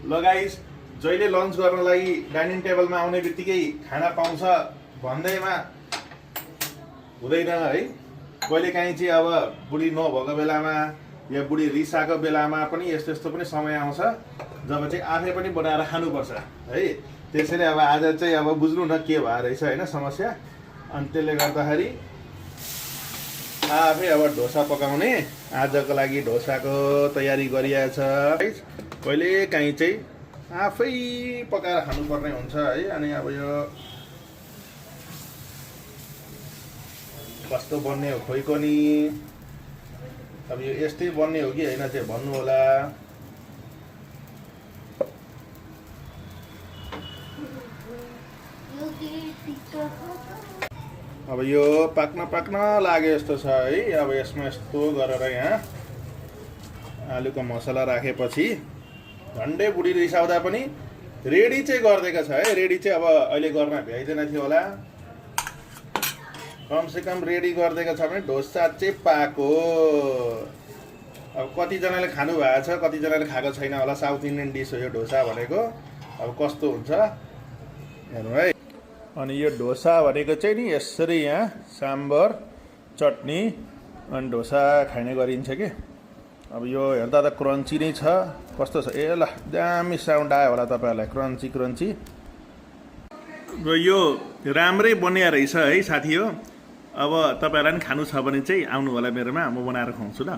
लगाइस जहिले लन्च गर्न लागि डाइनिङ टेबलमा आउने बित्तिकै खाना पाउँछ भन्दैमा हुँदैन है। कहिलेकाहीँ चाहिँ अब बुढी नभएको बेलामा या बुढी रिसाएको बेलामा पनि यस्तो यस्तो पनि समय आउँछ जब चाहिँ आफै पनि बनाएर खानुपर्छ है। त्यसैले अब आज चाहिँ अब बुझ्नु न के भएर रहेछ होइन समस्या। अनि त्यसले गर्दाखेरि आफै अब ढोसा पकाउने आजको लागि ढोसाको तयारी गरिरहेछ है। कहिलेकाहीँ चाहिँ आफै पकाएर खानुपर्ने हुन्छ है। अनि अब यो कस्तो बन्ने हो खोइको नि, अब यो यस्तै बन्ने हो कि होइन चाहिँ भन्नु होला। अब यो पाक्न लाग्यो जस्तो छ है। अब यसमा यस्तो गरेर यहाँ आलुको मसला राखेपछि झन्डै बुढी रिसाउँदा पनि रेडी चाहिँ गरिदिएको छ है। रेडी चाहिँ अब अहिले गर्न भ्याइँदैन थियो होला, कमसेकम रेडी गरिदिएको छ भने ढोसा चाहिँ पाको। अब कतिजनाले खानु भएको छ, कतिजनाले खाएको छैन होला। साउथ इन्डियन डिस हो यो ढोसा भनेको। अब कस्तो हुन्छ हेर्नु है। अनि यो ढोसा भनेको चाहिँ नि यसरी यहाँ साम्बर चटनी अनि ढोसा खाने गरिन्छ कि। अब यो हेर्दा त क्रन्ची नै छ, कस्तो छ ए ल दामी साउन्ड आयो होला तपाईँहरूलाई, क्रन्ची क्रन्ची। र यो राम्रै बनिया रहेछ है साथी हो। अब तपाईँहरूलाई पनि खानु छ भने चाहिँ आउनु होला मेरोमा, म बनाएर खुवाउँछु ल।